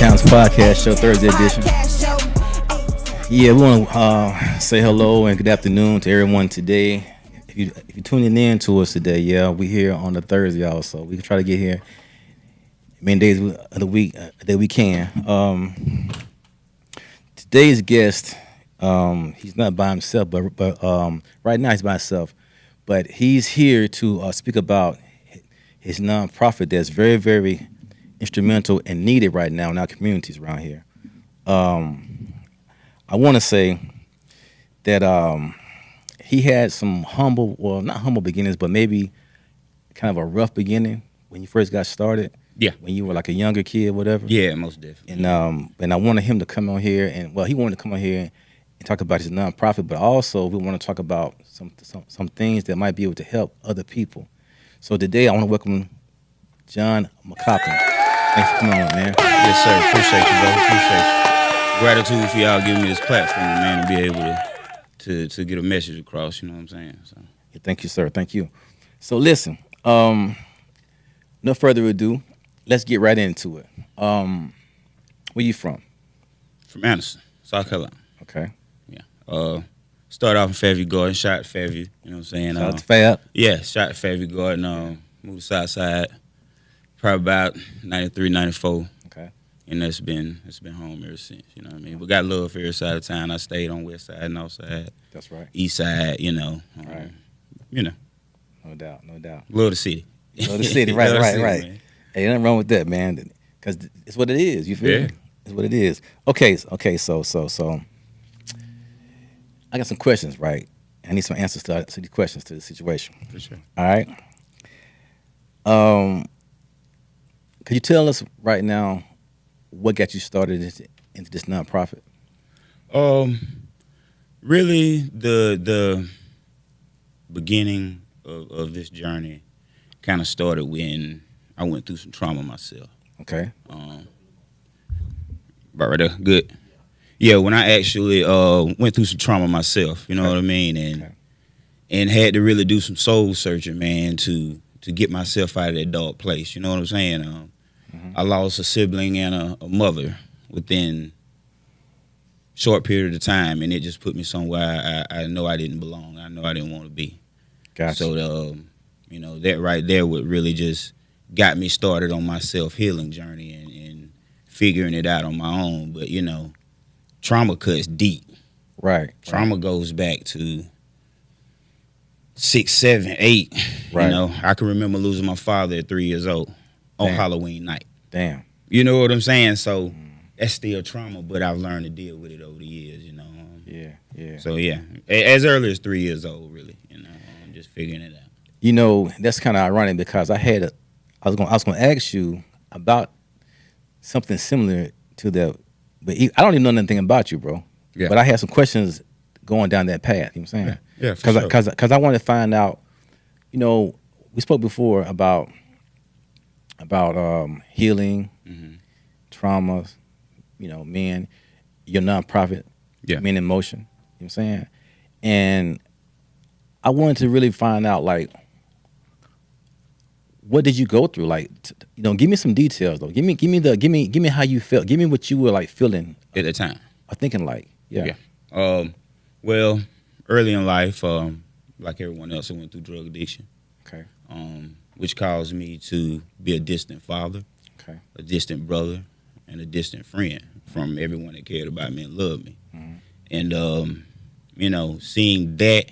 Atown'S Podcast Show, Thursday edition. Yeah, we want to say hello and good afternoon to everyone today. If you're tuning in to us today, yeah, we here on the Thursday also. We try to get here many days of the week that we can. Today's guest, he's not by himself, but right now he's by himself. But he's here to speak about his nonprofit that's very, very instrumental and needed right now in our communities around here. I want to say that he had some not humble beginnings, but maybe kind of a rough beginning when you first got started. Yeah. When you were like a younger kid, whatever. Yeah, most definitely. And I wanted him to come on here, and he wanted to come on here and talk about his nonprofit, but also we want to talk about some things that might be able to help other people. So today I want to welcome John McCOPPIN. Thanks for coming on, man. Yes, sir. Appreciate you, bro. Appreciate you. Gratitude for y'all giving me this platform, man, to be able to get a message across. You know what I'm saying? So. Yeah, thank you, sir. Thank you. So listen, no further ado, let's get right into it. Where you from? From Anderson, South Carolina. Okay. Yeah. Started off in Fairview Garden, shot at Fairview. You know what I'm saying? Shout out to Fab. Yeah, shot at Fairview Garden. Moved to South Side, probably about 93, 94. Okay. And it's been home ever since. You know what I mean? But got love for every side of town. I stayed on West Side, North Side. That's right. East Side. You know. Right. You know. No doubt. Love the city. Love the city. Right. Man. Hey, nothing wrong with that, man. Because it's what it is. You feel me? It's what it is. Okay. So I got some questions, right? I need some answers to these questions, to the situation. For sure. All right. Could you tell us right now what got you started into this nonprofit? Really, the beginning of this journey kind of started when I went through some trauma myself. Okay. Right there, good. Yeah, when I actually went through some trauma myself, you know what I mean, and had to really do some soul searching, man, to get myself out of that dark place. You know what I'm saying? I lost a sibling and a mother within a short period of time, and it just put me somewhere I know I didn't belong. I know I didn't want to be. Gotcha. So, you know, that right there would really just got me started on my self-healing journey and figuring it out on my own. But, you know, trauma cuts deep. Right. Trauma goes back to 6, 7, 8. Right. You know, I can remember losing my father at 3 years old on Halloween night. Damn. You know what I'm saying? So that's still trauma, but I've learned to deal with it over the years, you know. Yeah. So, yeah, as early as 3 years old, really, you know, I'm just figuring it out. You know, that's kind of ironic because I was going to ask you about something similar to that, but I don't even know anything about you, bro. Yeah. But I had some questions going down that path. You know what I'm saying? Yeah, for sure. Because I want to find out. You know, we spoke before about healing, traumas. You know, men, your nonprofit, Men in Motion. You know what I'm saying? And I wanted to really find out, like, what did you go through? Like, you know, give me some details though. Give me how you felt. Give me what you were like feeling At the time. or thinking like. Yeah. Well, early in life, like everyone else, I went through drug addiction. Okay. Which caused me to be a distant father, Okay. a distant brother, and a distant friend from everyone that cared about me and loved me. And, you know, seeing that,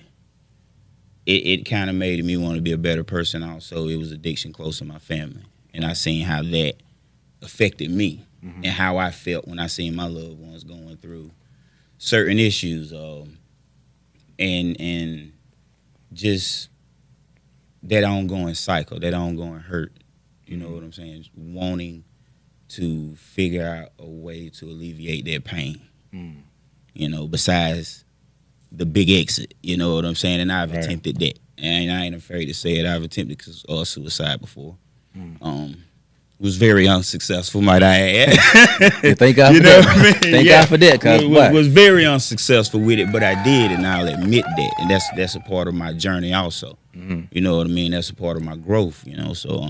it kind of made me want to be a better person also. It was addiction close to my family. And I seen how that affected me and how I felt when I seen my loved ones going through certain issues. And just that ongoing cycle, that ongoing hurt, you know what I'm saying? Wanting to figure out a way to alleviate that pain, you know, besides the big exit, you know what I'm saying? And I've attempted that. And I ain't afraid to say it. I've attempted suicide before. Was very unsuccessful, might I add. Yeah, thank God for that. Thank God for that. Cause was very unsuccessful with it, but I did, and I'll admit that. And that's a part of my journey also. You know what I mean? That's a part of my growth, you know. So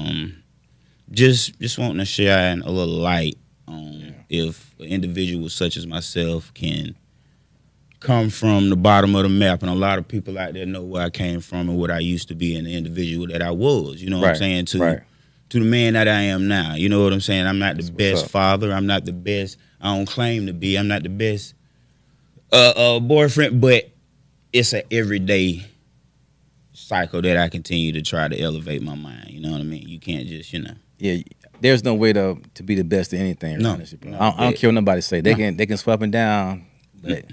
just wanting to shine a little light on if an individual such as myself can come from the bottom of the map, and a lot of people out there know where I came from and what I used to be and the individual that I was, you know what I'm saying, to the man that I am now. You know what I'm saying? I'm not the best father. I'm not the best. I don't claim to be. I'm not the best boyfriend, but it's an everyday cycle that I continue to try to elevate my mind. You know what I mean? You can't just, Yeah, there's no way to be the best at anything. No, honestly, bro. I don't care what nobody say. They can swap and down, but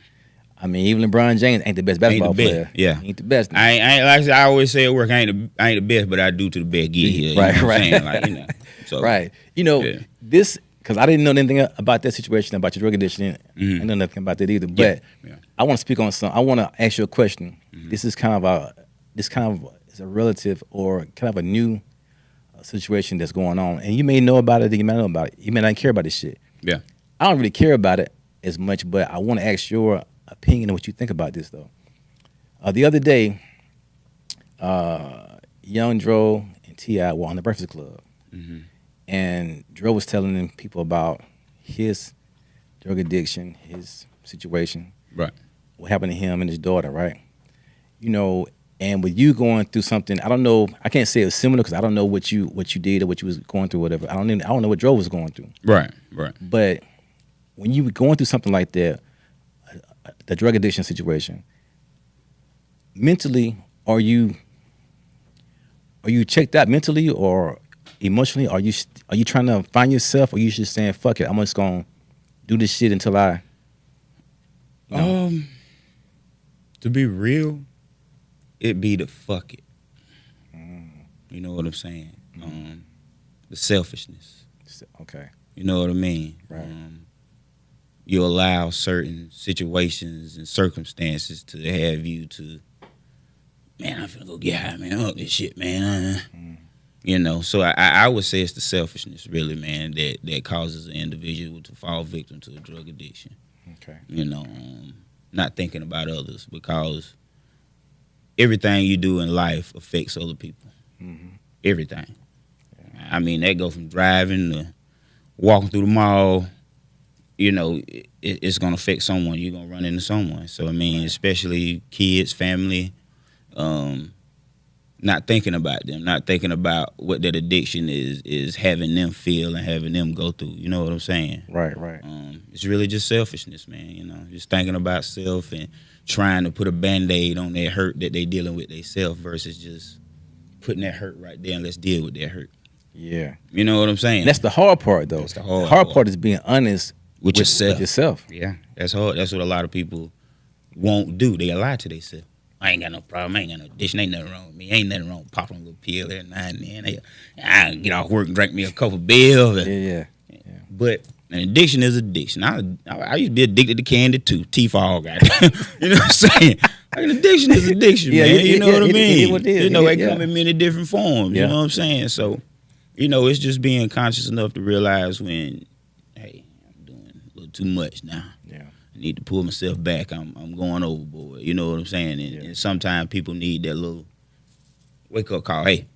I mean, even LeBron James ain't the best basketball player. Yeah, he ain't the best. I ain't like I said, I always say at work, I ain't the best, but I do to the best get here. Right, you know right. What I'm saying? Like, so, right. This, because I didn't know anything about that situation, about your drug addiction. I didn't know nothing about that either. But I want to speak on something. I want to ask you a question. This is kind of is a relative or kind of a new situation that's going on, and you may know about it. You may not know about it. You may not care about this shit. Yeah. I don't really care about it as much, but I want to ask your opinion on what you think about this, though. The other day, Young Dro and T.I. were on the Breakfast Club, and Dro was telling people about his drug addiction, his situation, right? What happened to him and his daughter, right? And with you going through something, I don't know. I can't say it's similar because I don't know what you did or what you was going through, or whatever. I don't know what Dro was going through. Right. But when you were going through something like that, the drug addiction situation, mentally, are you checked out mentally or emotionally? Are you trying to find yourself, or are you just saying, fuck it, I'm just gonna do this shit until I to be real, it be the fuck it. You know what I'm saying? The selfishness. Okay. You know what I mean? Right. You allow certain situations and circumstances to have you to, man, I'm finna go get high, man. Fuck this shit, man. So I would say it's the selfishness, really, man, that causes an individual to fall victim to a drug addiction. Okay. Not thinking about others, because everything you do in life affects other people. Everything. Yeah. I mean, that go from driving to walking through the mall. It's going to affect someone. You're going to run into someone. So, I mean, especially kids, family, not thinking about them, not thinking about what that addiction is having them feel and having them go through. You know what I'm saying? Right. It's really just selfishness, man. Just thinking about self and trying to put a Band-Aid on that hurt that they dealing with themselves versus just putting that hurt right there and let's deal with that hurt. Yeah. You know what I'm saying? That's the hard part, though. That's the hard part. Part is being honest with yourself. Yeah, that's hard. That's what a lot of people won't do. They lie to themselves. I ain't got no problem. I ain't got no addiction. Ain't nothing wrong with me. Ain't nothing wrong with popping a little pill every now and then. I get off work and drink me a couple bills. Yeah. But an addiction is addiction. I used to be addicted to candy too. T-Fog got it. You know what I'm saying? Like, an addiction is addiction, man. You know what I mean? It come in many different forms. You know what I'm saying? So, it's just being conscious enough to realize when, hey, I'm doing a little too much now. Yeah. I need to pull myself back. I'm going overboard. You know what I'm saying? And sometimes people need that little wake up call. Hey,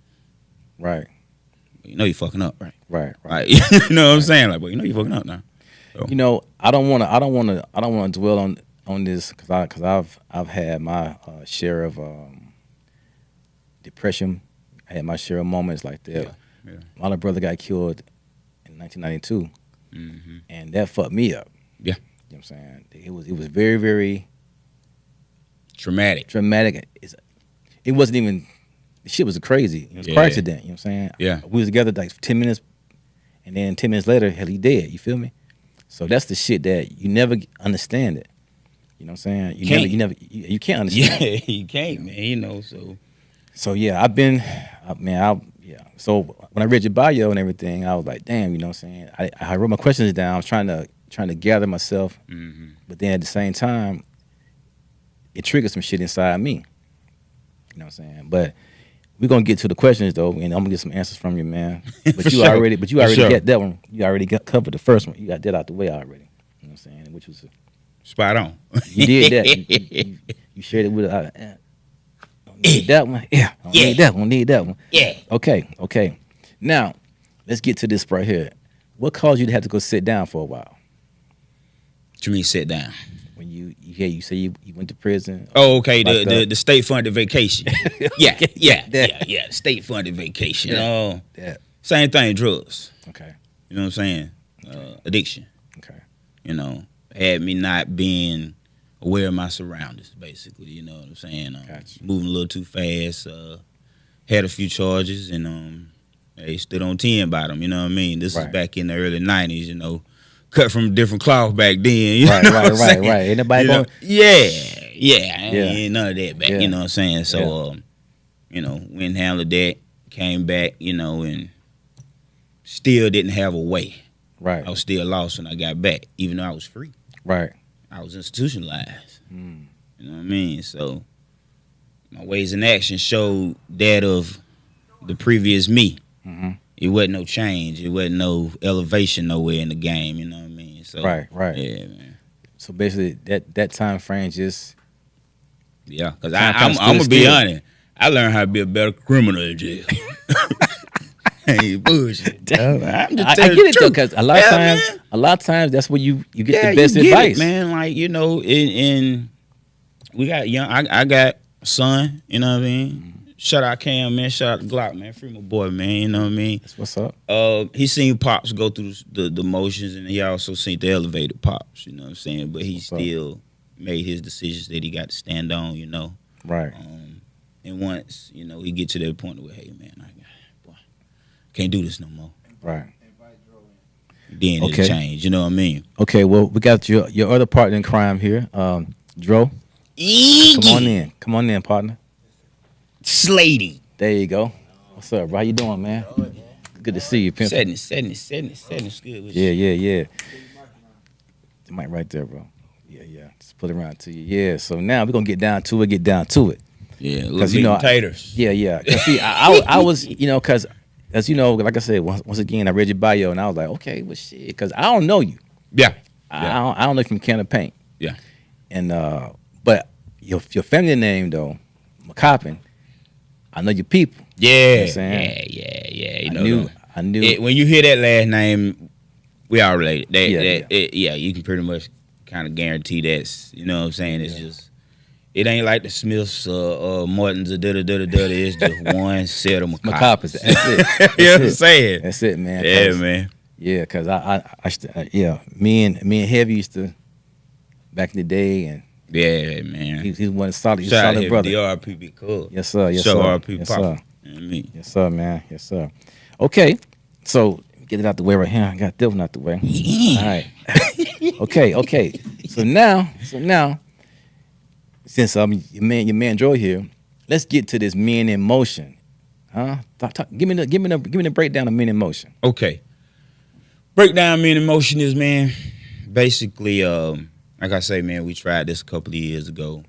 right. You're fucking up, right? Right. You know what I'm saying? Like, you're fucking up now. So. I don't want to dwell on this because I've had my share of depression. I had my share of moments like that. Yeah. My little brother got killed in 1992, and that fucked me up. Yeah. You know what I'm saying? It was very, very traumatic. It wasn't even, the shit was crazy. It was a car accident, you know what I'm saying? Yeah. We was together like 10 minutes, and then 10 minutes later, hell, he dead, you feel me? So that's the shit that you never understand it. You know what I'm saying? You can't understand it. Yeah, you can't, man, So yeah, So when I read your bio and everything, I was like, damn, you know what I'm saying? I wrote my questions down. I was trying to gather myself, but then at the same time, it triggered some shit inside me. You know what I'm saying? But we're gonna get to the questions though, and I'm gonna get some answers from you, man. But you already got that one. You already covered the first one. You got that out the way already. You know what I'm saying? Which was spot on. You did that. You shared it with don't need that one. Yeah. Need that one. Need that one. Yeah. Okay. Now, let's get to this right here. What caused you to have to go sit down for a while? What you mean sit down? When you say you went to prison. Oh, okay. The state funded vacation. Yeah. State funded vacation. Yeah. Same thing. Drugs. Okay. You know what I'm saying? Addiction. Okay. You know, had me not being aware of my surroundings. Basically, you know what I'm saying? Gotcha. Moving a little too fast. Had a few charges and they stood on 10 by them. You know what I mean? This is back in the early 90s. You know. Cut from a different cloth back then. You know what I'm saying? Right. Ain't nobody going? Ain't none of that back. You know what I'm saying? So, you know, went and handled that, came back, you know, and still didn't have a way. Right. I was still lost when I got back, even though I was free. Right. I was institutionalized. You know what I mean? So, my ways and actions showed that of the previous me. Mm-hmm. It wasn't no change. It wasn't no elevation nowhere in the game. You know what I mean? So right. Yeah, man. So basically, that time frame just because I'm gonna be honest. I learned how to be a better criminal in jail. Ain't bullshit. I get it though, because a lot of times that's where you get the best advice, man. Like you know, in we got young. I got a son. You know what I mean? Shout out Cam, man. Shout out Glock, man. Free my boy, man. You know what I mean? That's what's up. He seen Pops go through the motions, and he also seen the elevated Pops. You know what I'm saying? But he still made his decisions that he got to stand on. You know, right? And once you know he get to that point where, hey, man, boy, can't do this no more. Right. Then it'll change. You know what I mean? Okay. Well, we got your other partner in crime here, Dro. Come on in, partner. Slady. There you go. What's up, bro? How you doing, man? Good to see you, pimp. Setting it. Good with Yeah. The mic right there, bro. Yeah. Just put it around to you. Yeah. So now we're gonna get down to it. Yeah, because you know, taters. Yeah. See, I was, you know, because as you know, like I said, once again, I read your bio and I was like, okay, well, shit, because I don't know you. Yeah. I don't know if you can paint. Yeah. And but your family name though, McCOPPIN. I know your people. Yeah. You know what I'm saying? I knew. When you hear that last name, we all related. Yeah. You can pretty much kind of guarantee that's, you know what I'm saying? It's just, it ain't like the Smiths or Martins or da-da-da-da-da. It's just one set of McCOPPINs. That's it. You know what I'm saying? That's it, man. Yeah, man. Yeah, because me and Heavy used to, back in the day, and yeah, man. He's one solid. He's a Shout solid brother. DRP cool. Yes, sir. RP yes, Pop. sir. You know what I mean? Yes, sir, man. Yes, sir. Okay, so get it out the way right here. I got that one out the way. All right. Okay. So now, since your man Joe here, let's get to this Men in Motion. Huh? Give me the breakdown of Men in Motion. Okay. Breakdown Men in Motion is, man, basically like I say, man, we tried this a couple of years ago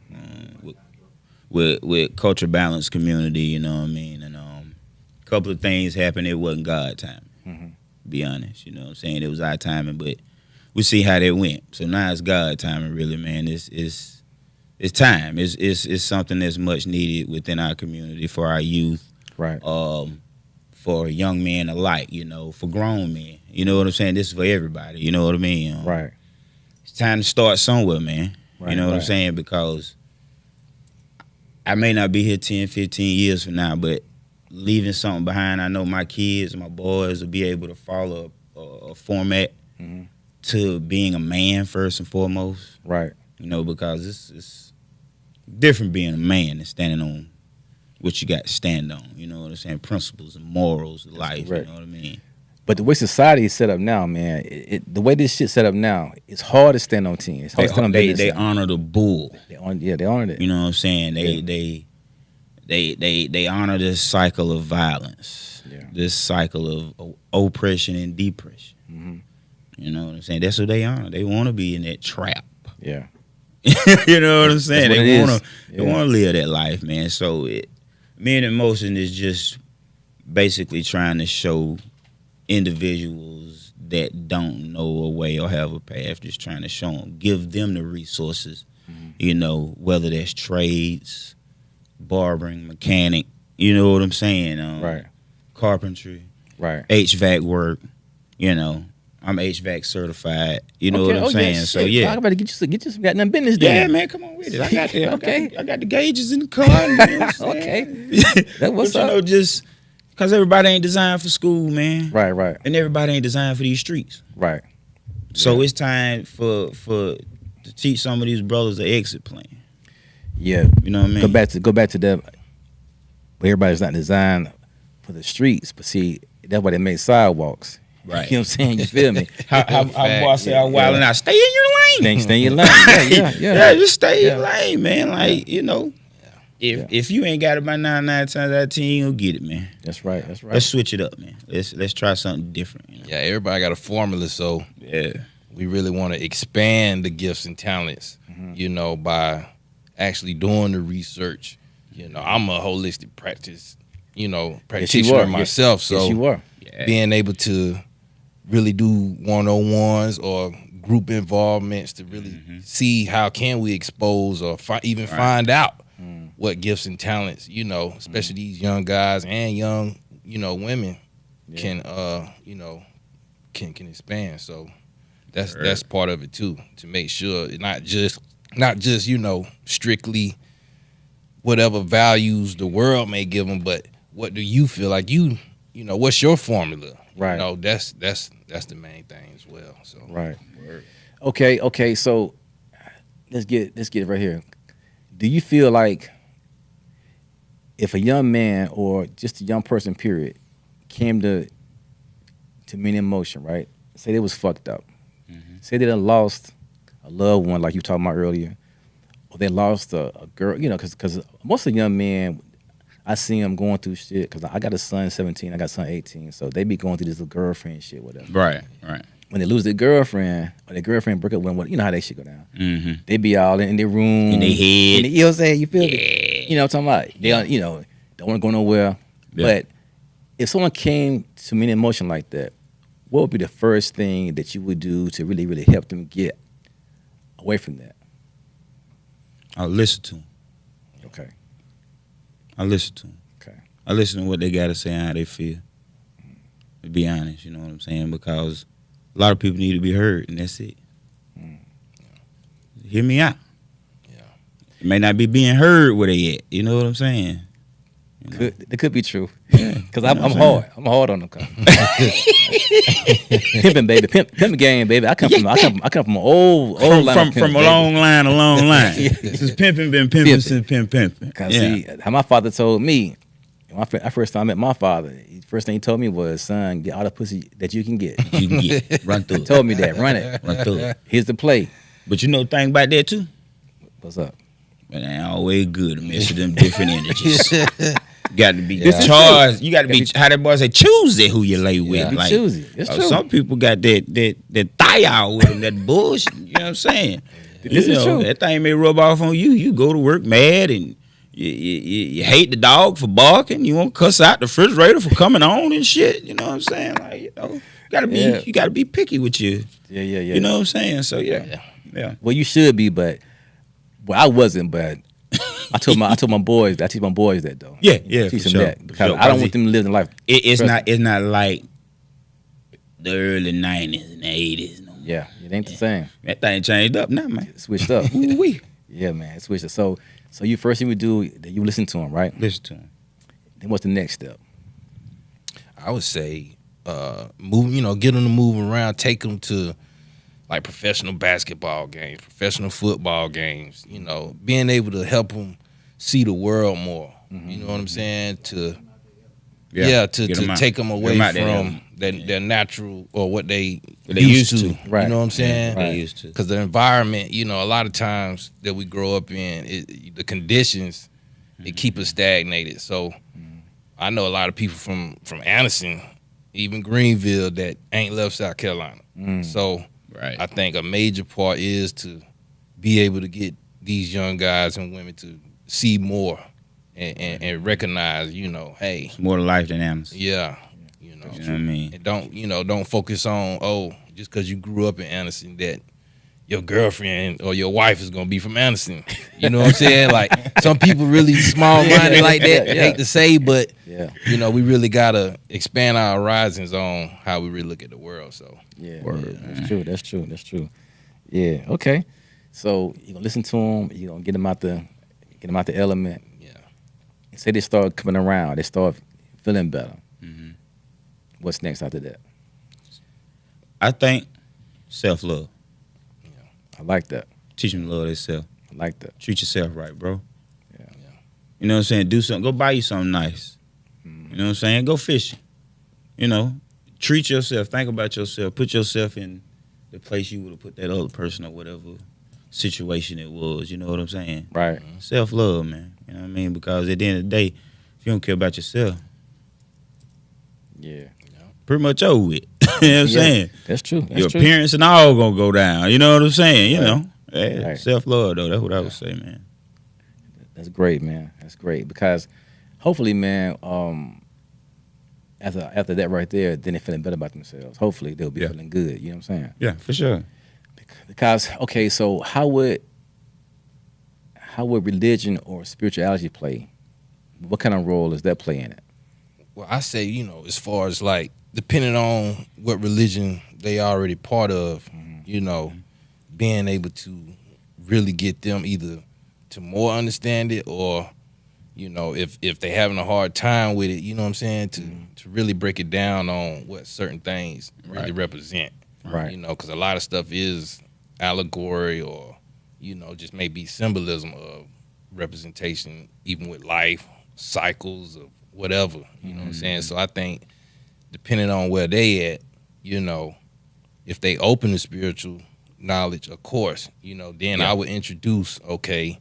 with Culture Balance Community, you know what I mean? And a couple of things happened. It wasn't God timing, be honest. You know what I'm saying? It was our timing, but we see how that went. So now it's God timing, really, man. It's time. It's something that's much needed within our community for our youth. Right. For young men alike, you know, for grown men. You know what I'm saying? This is for everybody. You know what I mean? Right. It's time to start somewhere, man. Right, you know what I'm saying? Because I may not be here 10, 15 years from now, but leaving something behind, I know my kids, my boys will be able to follow a format to being a man first and foremost. Right. You know, because it's different being a man than standing on what you got to stand on. You know what I'm saying? Principles and morals, life. Correct. You know what I mean? But the way society is set up now, man, the way this shit's set up now, it's hard to stand on 10. It's hard to stand on business. They honor the bull. They honor it. You know what I'm saying? They honor this cycle of violence, this cycle of oppression and depression. You know what I'm saying? That's what they honor. They want to be in that trap. Yeah. You know what I'm saying? They want to live that life, man. So Men in Motion is just basically trying to show individuals that don't know a way or have a path, just trying to show them, give them the resources, you know, whether that's trades, barbering, mechanic, you know what I'm saying? Right. Carpentry, right. HVAC work, you know, I'm HVAC certified. You know what I'm saying? Yeah, So yeah, I better get you some goddamn business. yeah, Then. man, come on with it. I got the, Okay. I got the gauges in the car. You know what I'm saying? Okay. That's what's but, up. You know, just because everybody ain't designed for school, man. Right. And everybody ain't designed for these streets. Right. So it's time for to teach some of these brothers an exit plan. Yeah. You know what I mean? Go back to that. But everybody's not designed for the streets, but see, that's why they make sidewalks. Right. You know what I'm saying? You feel me? How boy say I'm wilding out. Stay in your lane. Stay in your lane. Yeah. Just stay in your lane, man. Like, you know. If you ain't got it by 9 times out of 10, you don't get it, man. That's right. Let's switch it up, man. Let's try something different. You know? Yeah, everybody got a formula, so we really want to expand the gifts and talents, you know, by actually doing the research. You know, I'm a holistic practitioner myself, so you are. Being able to really do one-on-ones or group involvements to really see how can we expose or find out what gifts and talents, you know, especially these young guys and young, you know, women can expand. So that's part of it too, to make sure not just, you know, strictly whatever values the world may give them, but what do you feel like you know, what's your formula? Right. You know, that's the main thing as well. So Right. Okay, so let's get it right here. Do you feel like if a young man or just a young person, period, came to Men in Motion, right? Say they was fucked up. Say they done lost a loved one, like you were talking about earlier, or they lost a girl, you know, because most of the young men, I see them going through shit, because I got a son 17, I got a son 18, so they be going through this little girlfriend shit, whatever. Right. When they lose their girlfriend, or their girlfriend break up with, you know how that shit go down. They be all in their room. In their head. You know what I'm saying? You feel me? You know what I'm talking about? They, you know, don't want to go nowhere. Yeah. But if someone came to Men in Motion like that, what would be the first thing that you would do to really, really help them get away from that? I'll listen to them. Okay. I listen to them. Okay. I listen to what they got to say and how they feel. To be honest, you know what I'm saying? Because a lot of people need to be heard, and that's it. Hear me out. Yeah. It may not be being heard where they at. You know what I'm saying? You know? It could be true. Because I'm hard. I'm hard on them. Pimping, baby. Pimping game, baby. I come from an old line. From a long line. This is pimping been pimping since pimping. Because see, how my father told me, when I first time I met my father, the first thing he told me was, son, get all the pussy that you can get. Run through it. He told me that. Run it. Run through it. Here's the play. But you know the thing about that too? What's up? It ain't always good to mess with them different energies. You got to be charged. You got to be, how that boy say, choosy who you lay with. Be choosy. It's true. Some people got that thigh out with them, that bullshit. You know what I'm saying? This is true. That thing may rub off on you. You go to work mad and you hate the dog for barking. You want to cuss out the refrigerator for coming on and shit. You know what I'm saying? Like, you know, you gotta be picky with you. Yeah. You know what I'm saying? So yeah. Well, you should be, but I wasn't. But I told my boys. I teach my boys that though. Yeah. Teach them that because I don't want them to live in life. It's not like the early 90s and 80s. No more. Yeah, it ain't the same. That thing changed up now, man. It switched up. Ooh-wee. Yeah, man, it switched up. So you first thing we do, you listen to them, right? Listen to them. Then what's the next step? I would say move, you know, get them to move around, take them to like professional basketball games, professional football games, you know, being able to help them see the world more. You know what I'm saying? To take them away from their natural or what they used to. Right. You know what I'm saying? They used to. Because the environment, you know, a lot of times that we grow up in, the conditions, it keep us stagnated. So I know a lot of people from Anderson, even Greenville, that ain't left South Carolina. So I think a major part is to be able to get these young guys and women to see more and recognize, you know, hey, it's more to life than Anderson. Yeah. You know what I mean? And don't focus on, just because you grew up in Anderson that your girlfriend or your wife is gonna be from Anderson. You know what I'm saying? Like some people really small minded like that. Yeah. Hate to say, but Yeah. you know, we really gotta expand our horizons on how we really look at the world. So Yeah, Word, yeah, that's true. Yeah, okay. So you gonna listen to them. You gonna get them out the element. yeah. Say they start coming around. They start feeling better. Mm-hmm. What's next after that? I think self-love. I like that. Teach them to love themselves. I like that. Treat yourself right, bro. Yeah. You know what I'm saying? Do something. Go buy you something nice. You know what I'm saying? Go fishing. You know, treat yourself. Think about yourself. Put yourself in the place you would have put that other person or whatever situation it was. You know what I'm saying? Right. Self-love, man. You know what I mean? Because at the end of the day, if you don't care about yourself, Yeah. pretty much over with. You know what I'm saying? That's true. That's Your true. appearance and all gonna go down. You know what I'm saying? You Right. know? Yeah, Right. self-love, though. That's what I would say, man. That's great, man. That's great because hopefully, man, after that right there, then they're feeling better about themselves. Hopefully, they'll be Yeah. feeling good. You know what I'm saying? Yeah, for sure. Because okay, so how would religion or spirituality play? What kind of role is that play in it? Well, I say, you know, as far as like depending on what religion they already part of, you know, being able to really get them either to more understand it or, you know, if they having a hard time with it, you know what I'm saying, to really break it down on what certain things really Right. represent. Right. You know, because a lot of stuff is allegory or, you know, just maybe symbolism of representation, even with life cycles of whatever. You know what I'm saying? So I think depending on where they at, you know, if they open to spiritual knowledge, of course, you know, then Yeah. I would introduce, okay,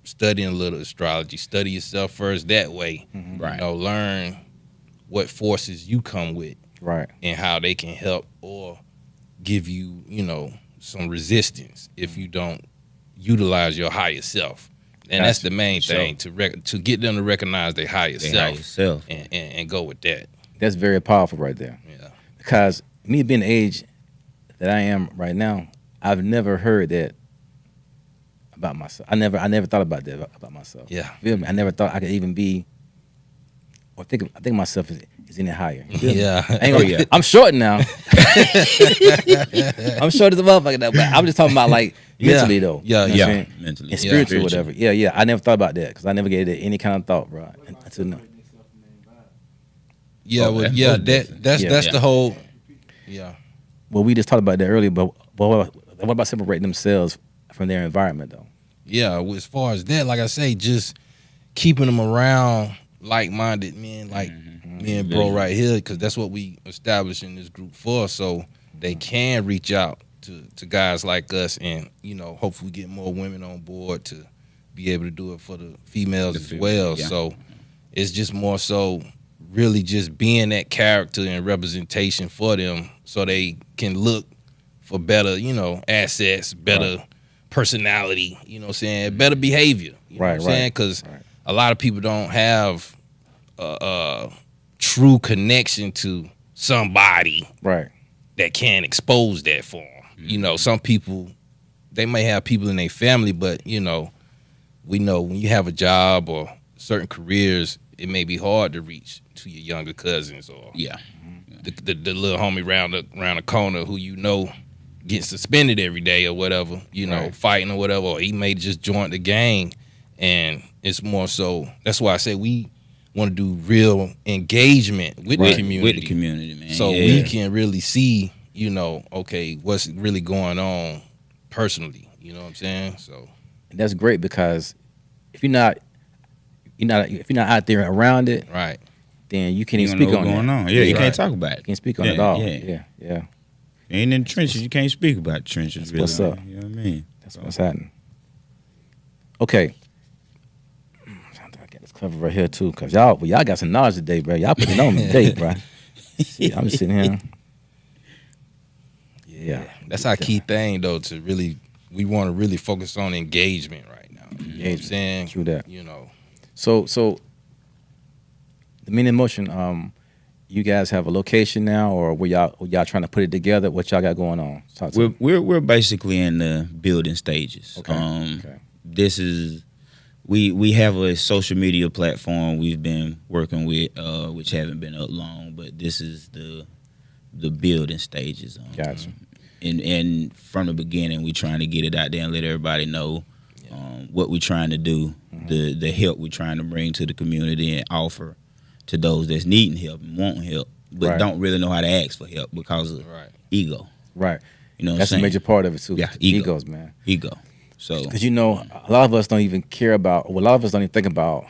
studying a little astrology, study yourself first that way. Right. You know, learn what forces you come with Right. and how they can help or give you, you know, some resistance if you don't utilize your higher self. And that's Gotcha. the main Sure. thing to get them to recognize their higher They self higher self. and go with that. That's very powerful right there. Yeah. Because me being the age that I am right now, I've never heard that about myself. I never thought about that about myself. Yeah. Feel me? I never thought I could even be or think myself is any higher. You feel me? Yeah. I ain't gonna, yeah. I'm short now. I'm short as a motherfucker now, but I'm just talking about like mentally though. Yeah, You know what I'm Yeah, saying? mentally. And Yeah. spiritual, whatever. Yeah. I never thought about that because I never gave it any kind of thought, bro. Until now. Yeah, Oh, well, that's yeah, most definitely. that's Yeah. the whole. Yeah. Well, we just talked about that earlier, but what about separating themselves from their environment though? Yeah, well, as far as that, like I say, just keeping them around like-minded men, like me and bro right here, because that's what we established in this group for, so they can reach out to guys like us, and you know, hopefully get more women on board to be able to do it for the females as well. yeah. So it's just more so really just being that character and representation for them, so they can look for better, you know, assets, better personality, you know what I'm saying, better behavior, you know what I'm saying, because a lot of people don't have a true connection to somebody Right. that can expose that for them. You know, some people, they may have people in their family, but, you know, we know when you have a job or certain careers, it may be hard to reach to your younger cousins or Yeah. the little homie around the corner who you know getting suspended every day or whatever, you know, fighting or whatever, or he may just join the gang. And it's more so, that's why I say we want to do real engagement with the community. With the community, man. So we can really see, you know, okay, what's really going on personally. You know what I'm saying? So And that's great because if you're not out there around it, right. then you can't You even don't speak know what's on going that. on. Yeah, you Right. can't talk about You it. can't speak on it at all. Yeah. Yeah. Ain't in the trenches, you can't speak about trenches. That's Really, what's up. You know what I mean? That's what's happening. Okay. I got this cover right here too, cause y'all got some knowledge today, bro. Y'all put it on me today, bro. Shit, I'm just sitting here. Yeah. That's our key thing though, to really, we want to really focus on engagement right now. You know what I'm Engagement. saying? True that. You know. So the meaning in motion, you guys have a location now, or were y'all trying to put it together? What y'all got going on? Talk to me. We're basically in the building stages. Okay. Okay. This is we have a social media platform we've been working with, which haven't been up long, but this is the building stages. Gotcha. And from the beginning, we trying to get it out there and let everybody know what we're trying to do, the help we're trying to bring to the community and offer to those that's needing help and wanting help, but don't really know how to ask for help because of ego. Right. You know what That's I'm saying? a major part of it too. Yeah, Egos, man. Ego. So because a lot of us don't even care about. Well, a lot of us don't even think about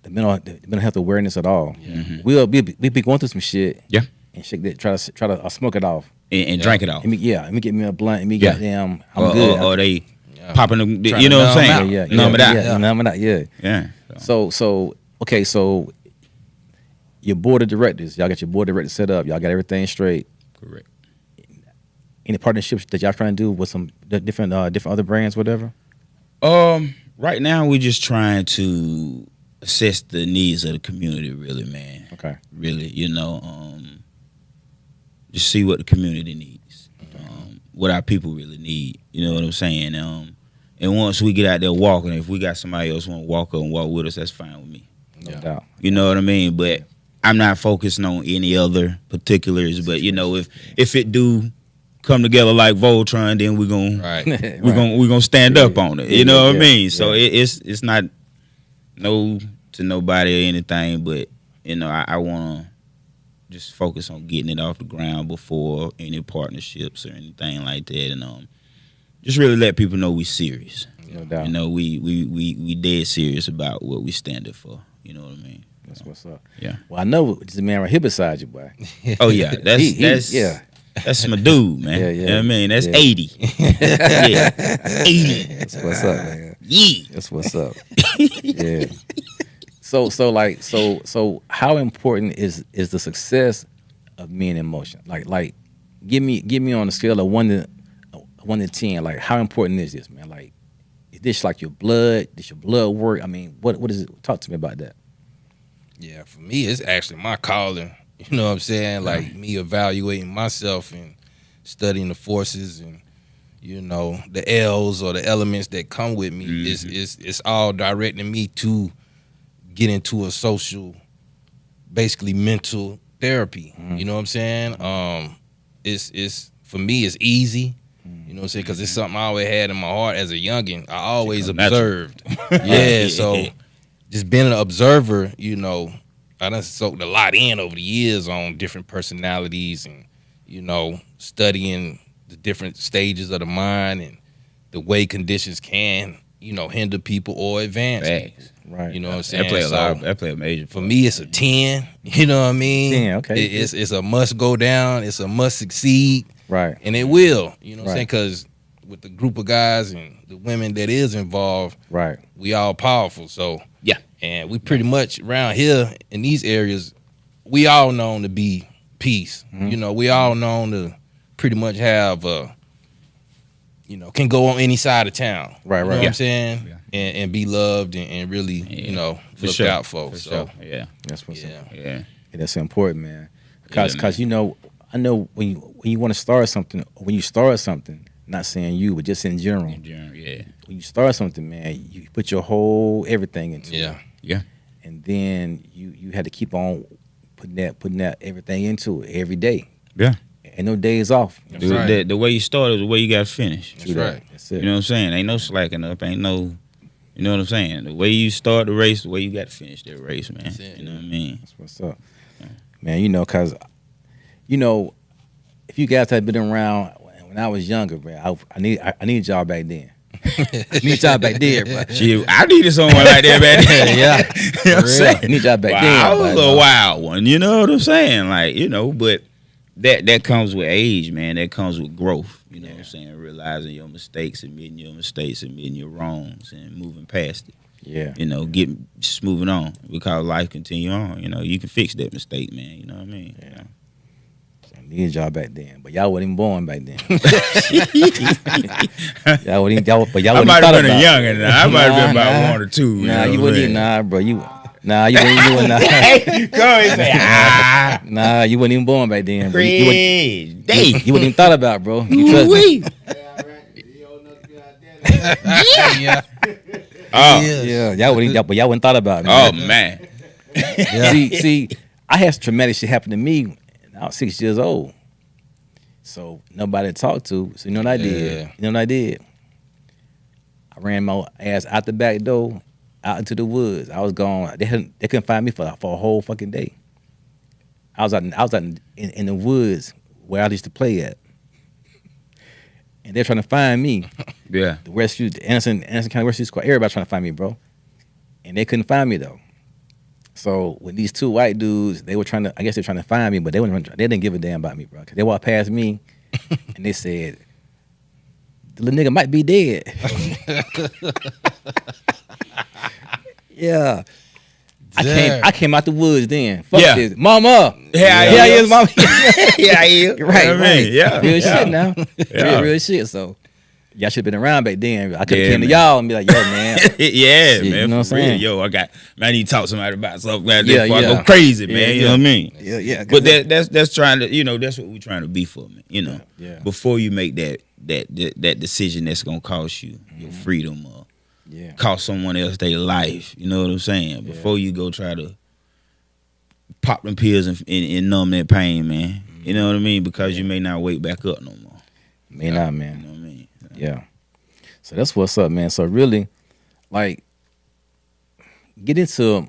the mental health awareness at all. Yeah. We'll be going through some shit. Yeah. And shake that. Try to smoke it off. And drink it off. Let me get me a blunt. And me goddamn. I'm good. Or they popping them. You know what I'm saying? Yeah. Numb it out. Numb it out. Yeah. Yeah. So okay. So your board of directors, y'all got your board of directors set up. Y'all got everything straight. Correct. Any partnerships that y'all trying to do with some different other brands, whatever? Right now we're just trying to assess the needs of the community, really, man. Okay. Really, just see what the community needs, what our people really need. You know what I'm saying? And once we get out there walking, if we got somebody else want to walk up and walk with us, that's fine with me. No doubt. You know what I mean? But I'm not focusing on any other particulars. But if it do come together like Voltron, then we're gonna we're gonna stand up on it. You know what I mean? So it's not to nobody or anything, but I wanna just focus on getting it off the ground before any partnerships or anything like that, and just really let people know we serious. No doubt. We dead serious about what we standing for. You know what I mean? That's what's up. Yeah. Well, I know this man right here beside you, boy. Oh yeah, that's my dude, man. Yeah. You know what I mean? That's 80. 80. That's what's up, man. Yeah. That's what's up. Yeah. So how important is the success of Men in Motion? Like give me on a scale of 1 to 10, like how important is this, man? Like is this like your blood? Does your blood work? I mean, what is it? Talk to me about that. Yeah, for me it's actually my calling. You know what I'm saying? Like me evaluating myself and studying the forces and the L's or the elements that come with me. It's all directing me to get into a social, basically mental therapy. You know what I'm saying? It's for me it's easy. You know what I'm saying? Because it's something I always had in my heart as a youngin'. I always observed. So just being an observer, I done soaked a lot in over the years on different personalities and, studying the different stages of the mind and the way conditions can, hinder people or advance people. Right. You know what I'm saying? That play a major for me, it's a 10. You know what I mean? 10, okay. It's a must go down. It's a must succeed. Right. And it will. You know what I'm saying? Because with the group of guys and the women that is involved, we all powerful. So yeah. And we pretty much around here in these areas, we all known to be peace. We all known to pretty much have can go on any side of town. Right. You know what I'm saying? Yeah. And be loved and really, looked out for. So yeah. That's what's up. Yeah. That's important, man. Because I know when you want to start something, when you start something, not saying you, but just in general. Yeah. When you start something, man, you put your whole everything into it. Yeah. And then you had to keep on putting that everything into it every day. Yeah. And no days off. The way you start is the way you got to finish. That's right. That's it. You know what I'm saying? Ain't no slacking up. Ain't no, you know what I'm saying? The way you start the race, the way you got to finish that race, man. You know what I mean? That's what's up. Yeah. Man, because, if you guys had been around when I was younger, man, I need y'all back then. I need y'all back there, bro. I needed someone like that back then. Yeah. You know what I'm saying? I need y'all back then. I was a wild one, you know what I'm saying? Like, but that comes with age, man. That comes with growth. You know what I'm saying? Realizing your mistakes, admitting your mistakes, admitting your wrongs, and moving past it. Yeah. Just moving on because life continue on. You can fix that mistake, man. You know what I mean? Yeah. I needed y'all back then, but y'all wasn't even born back then. Y'all wasn't I might have been a youngin'. I might have been about 1 or 2. Nah, you wouldn't even. Nah, bro. Nah, you wouldn't not. Hey, go ahead and say, Nah, you wasn't even born back then, bro. You wouldn't even thought about, bro. You trust me. Yeah. Oh, Yeah, y'all wouldn't thought about me. oh man. Yeah. See, I had some traumatic shit happen to me when I was 6 years old. So nobody to talk to. So you know what I did? Yeah. You know what I did? I ran my ass out the back door, out into the woods. I was gone. They couldn't find me for a whole fucking day. I was out in the woods where I used to play at. And they're trying to find me. Yeah. The Anderson County Rescue Squad, everybody trying to find me, bro. And they couldn't find me though. So when these two white dudes, they were trying to find me, but they didn't give a damn about me, bro. Cause they walked past me and they said, the little nigga might be dead. Yeah. I came out the woods then. Fuck this. Mama. Yeah, yes, mama. Yeah, yeah. Right. Yeah. Real shit now. Yeah. Real shit. So y'all should have been around back then. I could have came to y'all and be like, yo, man. Yeah, Shit, man. you know what I'm For real. saying? Yo, I need to talk to somebody about something. I Yeah. go crazy, man. You know what I mean? Yeah. But that's trying to, that's what we're trying to be for, man. Yeah. Before you make that decision that's gonna cost you your freedom or cost someone else their life. You know what I'm saying? Before you go try to pop them pills and numb that pain, man. You know what I mean? Because you may not wake back up no more. May not, man. You know what I mean? Yeah. So that's what's up, man. So really, like, get into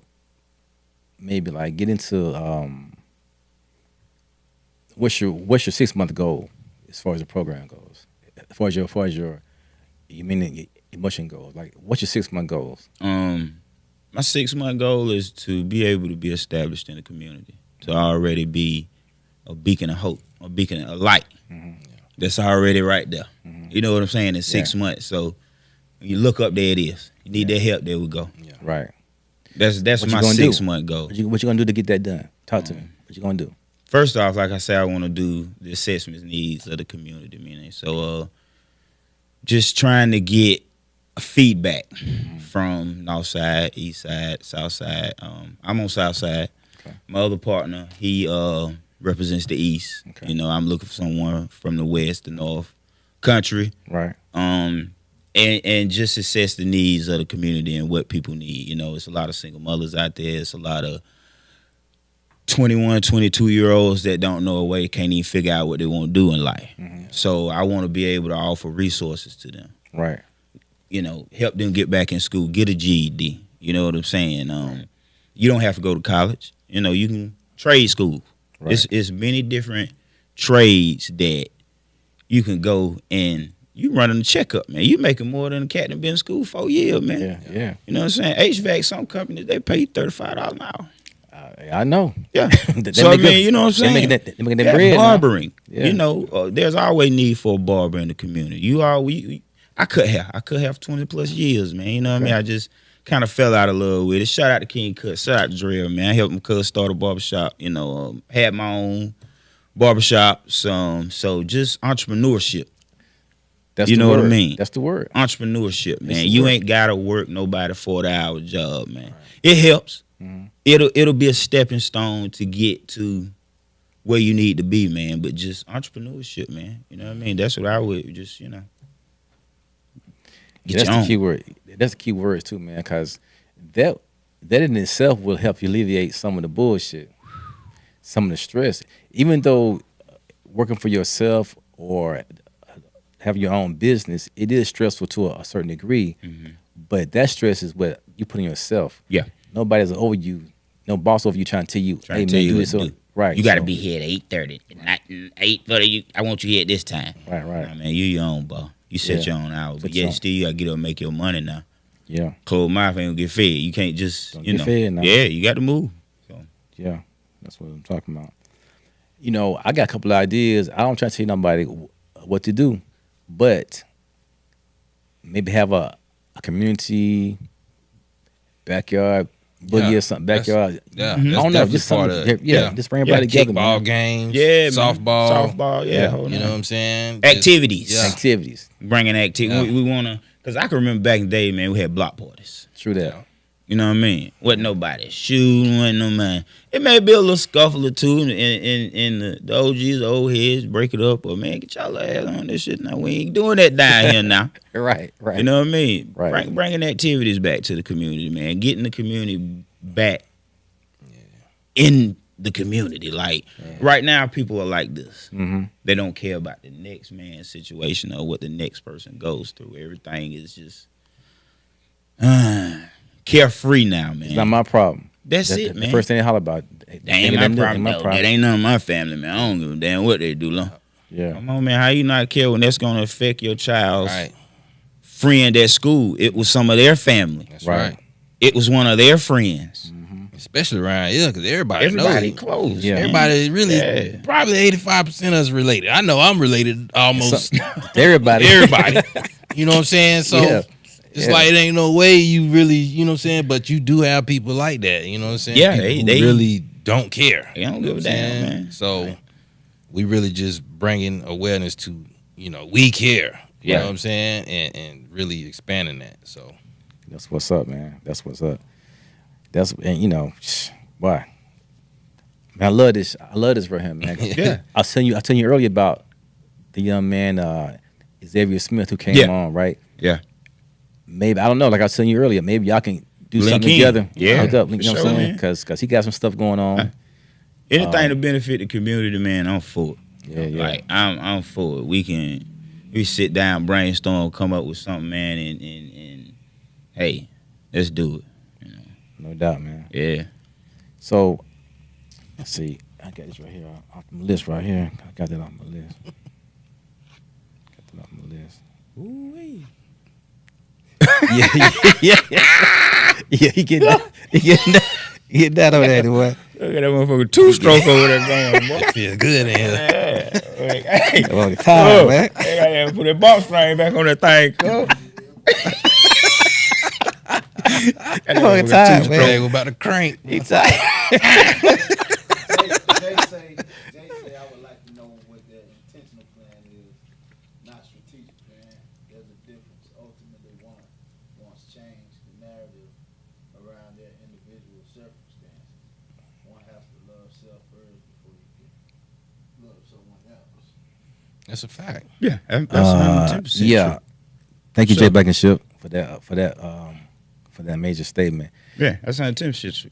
what's your 6 month goal as far as the program goes? As far as your emotion goals, like what's your 6 month goals? My 6 month goal is to be able to be established in the community, to already be a beacon of hope, a beacon of light. That's already right there. You know what I'm saying? In 6 months. So when you look up, there it is. You need that help, there we go. Yeah. Right. That's my 6 month goal. What you gonna do to get that done? Talk to me. What you gonna do? First off, like I said, I want to do the assessment needs of the community, meaning. So just trying to get feedback from North Side, East Side, South Side. I'm on South Side. Okay. My other partner, he represents the East. Okay. I'm looking for someone from the West, the North country. Right. And just assess the needs of the community and what people need. It's a lot of single mothers out there. It's a lot of 21, 22-year-olds that don't know a way, can't even figure out what they want to do in life. So I want to be able to offer resources to them. Right. Help them get back in school, get a GED. You know what I'm saying? You don't have to go to college. You can trade school. Right. It's many different trades that you can go and you running a checkup, man. You making more than a cat that been in school 4 years, man. Yeah. You know what I'm saying? HVAC, some companies, they pay $35 an hour. I know. Yeah. So, you know what I'm saying? They're making that bread. Barbering. Yeah. There's always need for a barber in the community. I could have 20 plus years, man. You know what I mean? I just kind of fell out of love with it. Shout out to King Cut. Shout out to Drill, man. I helped my cousin start a barbershop. Had my own barbershop. So just entrepreneurship. That's you the know word. what I mean? That's the word. Entrepreneurship, man. the You word. ain't gotta work nobody 40-hour job, man. Right. It helps. It'll be a stepping stone to get to where you need to be, man. But just entrepreneurship, man. You know what I mean? That's what I would just, get That's the key word. That's the key words too, man. Because that in itself will help you alleviate some of the bullshit, some of the stress. Even though working for yourself or have your own business, it is stressful to a certain degree. But that stress is what you put on yourself. Yeah. Nobody's over you. No boss over you trying to tell you, hey, man, do this. Right. You got to be here at 8:30, not 8:30. I want you here at this time. Right. Man, you your own boss. You set your own hours. But still, you got to get up and make your money now. Yeah. Closed mouth ain't gonna get fed. You can't just, get fed now. Yeah, you got to move. So. Yeah, that's what I'm talking about. I got a couple of ideas. I don't try to tell nobody what to do, but maybe have a community backyard boogie or something. Backyard. Yeah. I don't know. Just something. Just bring everybody together. Kickball games. Yeah, softball. Yeah. You know what I'm saying? Activities. Activities. Bringing activity. We want to, because I can remember back in the day, man, we had block parties. True that. You know what I mean? Wasn't nobody shooting, wasn't no man. It may be a little scuffle or two in the OGs, the old heads, break it up, or man, get y'all ass on this shit now. We ain't doing that down here now. Right. You know what I mean? Right. Bringing activities back to the community, man. Getting the community back in the community. Like, right now, people are like this. Mm-hmm. They don't care about the next man's situation or what the next person goes through. Everything is just carefree now, man. It's not my problem. That's it, man. The first thing they holler about. That ain't my problem. That ain't none of my family, man. I don't give a damn what they do, long. Yeah. Come on, man. How you not care when that's gonna affect your child's friend at school? It was some of their family. That's right. It was one of their friends. Especially around here, because everybody knows. Close. Yeah. Everybody really, probably 85% of us related. I know I'm related almost Everybody. You know what I'm saying? So it's like it ain't no way you really, you know what I'm saying? But you do have people like that, you know what I'm saying? Yeah, people they who really don't care. They don't give a damn, man. So we really just bringing awareness to, you know, we care. You know what I'm saying? And really expanding that. So that's what's up, man. That's what's up. And you know, why? Man, I love this for him, man. Yeah. I was telling you earlier about the young man, Xavier Smith, who came on, right? Yeah. Maybe, I don't know, like I was telling you earlier, maybe y'all can do something together. Yeah. Link up, you know what I'm saying? Because he got some stuff going on. Anything to benefit the community, man, I'm for it. Yeah. Like, I'm for it. We sit down, brainstorm, come up with something, man, and hey, let's do it. No doubt, man. Yeah. So, let's see. I got this right here off my list right here. I got that off my list. Ooh-wee. Yeah, he getting that over there, boy. Look at that motherfucker two-stroke over there going, boy. feel good in here. Hey, Well, time, man. Hey, I put that box frame back on that thing, cuz. Time, man. We're about to crank. He tired. Jay say I would like to know what their intentional plan is, not strategic plan. There's a difference. Ultimately, one wants change the narrative around their individual circumstances. One has to love self first before you can love someone else. That's a fact. Yeah, that's 110% yeah. true. Thank you, So- Jay Blankenship, for that major statement. Yeah, that's 110% true.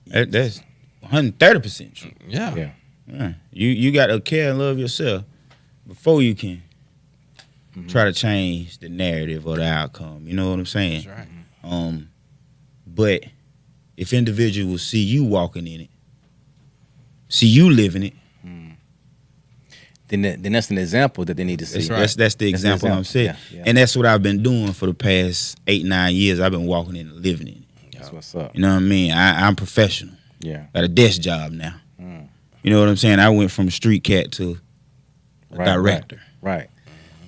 That's 130% true. Yeah. Yeah. You got to care and love yourself before you can try to change the narrative or the outcome. You know what I'm saying? That's right. But if individuals see you walking in it, see you living it, Then that's an example that they need to see. That's right. that's the example I'm saying. Yeah. And that's what I've been doing for the past 8-9 years. I've been walking in and living in it. That's what's up. You know what I mean? I'm professional. Yeah. Got a desk job now. You know what I'm saying? I went from a street cat to a director. Right.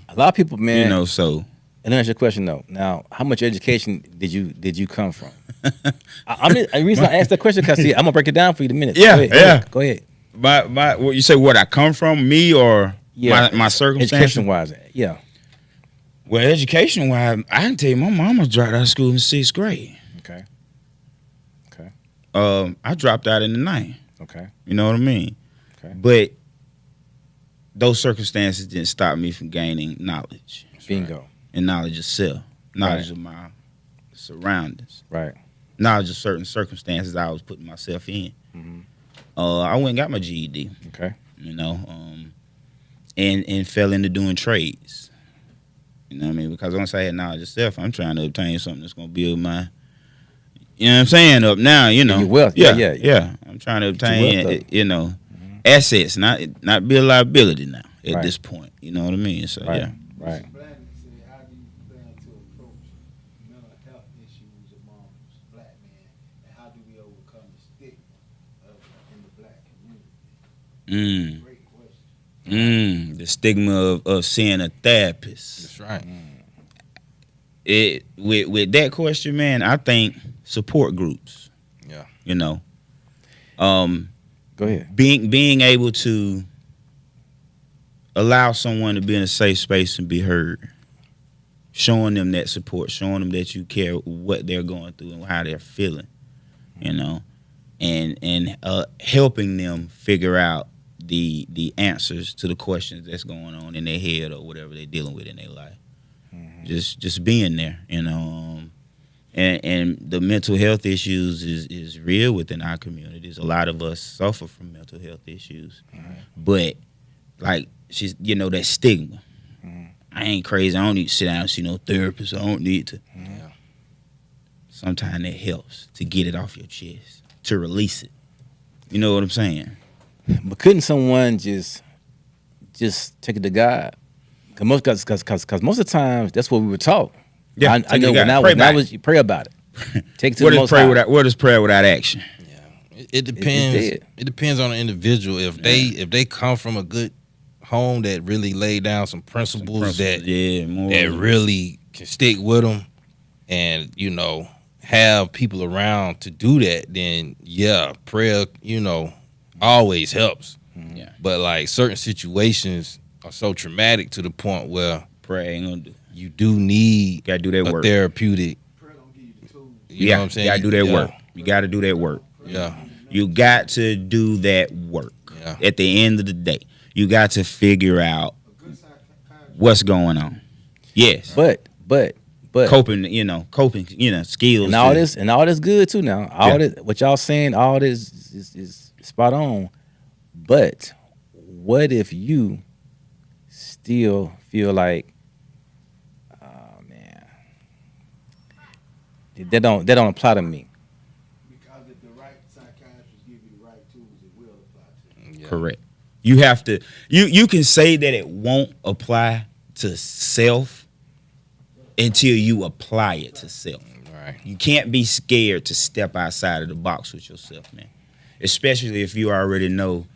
A lot of people, man. You know, so. And that's your question though. Now, how much education did you come from? The reason I asked that question because I'm gonna break it down for you in a minute. Yeah, Go ahead. What you say? What I come from, me or my circumstances? Education wise, yeah. Well, education wise, I can tell you, my mama dropped out of school in 6th grade. Okay. I dropped out in the 9th. Okay. You know what I mean? Okay. But those circumstances didn't stop me from gaining knowledge. Bingo. And knowledge of self, knowledge of my surroundings, Right. knowledge of certain circumstances I was putting myself in. I went and got my GED. Okay. You know, and fell into doing trades. You know what I mean? Because once I had knowledge of self, I'm trying to obtain something that's going to build my, you know what I'm saying, up now, you know. Your wealth. Yeah. I'm trying to obtain, you know, assets, not be a liability now at this point. You know what I mean? So, Right. yeah. Right. Black say, how do you plan to approach mental health issues among black men, and how do we overcome the stigma in the black community? Great question. The stigma of seeing a therapist. That's right. With that question, man, I think support groups. Yeah. You know. Go ahead. Being able to allow someone to be in a safe space and be heard showing them that support, showing them that you care what they're going through and how they're feeling, you know, and helping them figure out the answers to the questions that's going on in their head or whatever they're dealing with in their life. Just being there, you know. And the mental health issues is real within our communities. A lot of us suffer from mental health issues, but like she's, you know, that stigma. I ain't crazy. I don't need to sit down and see no therapist. I don't need to. Yeah. Sometimes it helps to get it off your chest, to release it. You know what I'm saying? But couldn't someone just take it to God? Cause most of the times that's what we were taught. Yeah, I know when I was you pray about it. Take it to the Most High. What is prayer without action? Yeah, it depends. It depends on the individual. If they come from a good home that really laid down some principles that really can stick with them, and you know have people around to do that, then yeah, prayer always helps. Yeah, but like certain situations are so traumatic to the point where prayer ain't gonna do. You do need gotta do that work. Therapeutic. You know what I'm saying? You gotta do that work. You gotta do that work. Yeah. You got to do that work. Yeah. At the end of the day, you got to figure out what's going on. Yes. But coping, skills. And all this good too now. All this what y'all saying, all this is spot on. But what if you still feel like That don't apply to me. Because if the right psychiatrist give you the right tools, it will apply to you. Yeah. Correct. You have to. You can say that it won't apply to self until you apply it to self. Right. You can't be scared to step outside of the box with yourself, man. Especially if you already know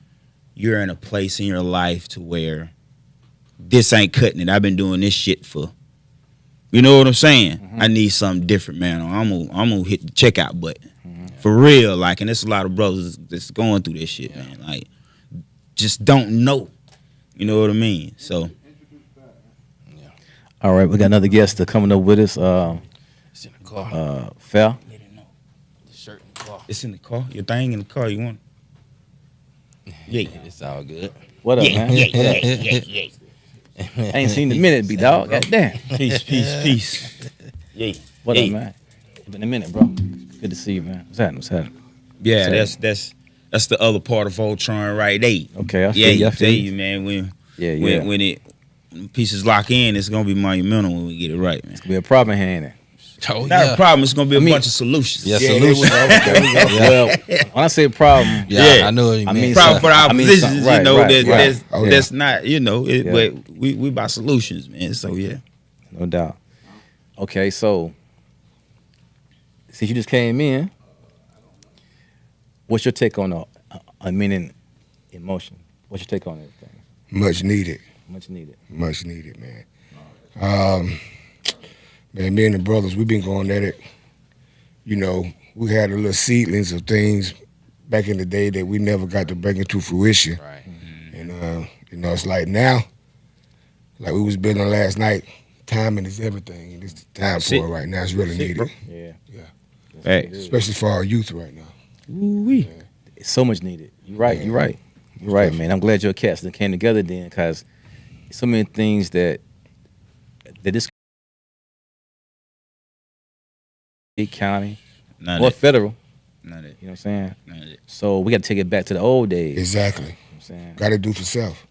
you're in a place in your life to where this ain't cutting it. I've been doing this shit for. You know what I'm saying? I need something different, man. I'm gonna hit the checkout button. For real, like, and there's a lot of brothers that's going through this shit, man. Like, just don't know. You know what I mean? So, all right, we got another guest coming up with us. It's in the car. Fel. The shirt in the car. it's in the car. Your thing in the car. You want? Yeah, It's all good. What up, man? yeah. I ain't seen the minute, B dog. God damn. Peace. Yeah. What up, man? Been a minute, bro. Good to see you, man. What's happening? Yeah, that's the other part of Voltron right there. Okay, I feel you. I tell feel you, man. When pieces lock in, it's gonna be monumental when we get it right, man. It's gonna be a problem here, ain't it? Oh, Not a problem. It's gonna be a bunch of solutions. Yeah, solutions. There we go. Well, when I say problem, I know what you mean. Problem for our positions, right, that's not, but we about solutions, man. So yeah, no doubt. Okay, so since you just came in, what's your take on meaning emotion? What's your take on everything? Much needed. Much needed. Much needed, man. Man, me and the brothers, we've been going at it. You know, we had a little seedlings of things back in the day that we never got to bring into fruition. Right. And, it's like now, like we was building last night, timing is everything. And it's the time for it right now. It's really needed. Bro. Yeah. Hey. Especially for our youth right now. Ooh-wee. It's so much needed. You're right, man. I'm glad your cats that came together then, because so many things that this county or federal, you know what I'm saying? So we got to take it back to the old days. Exactly. You know what I'm saying? Got to do for self.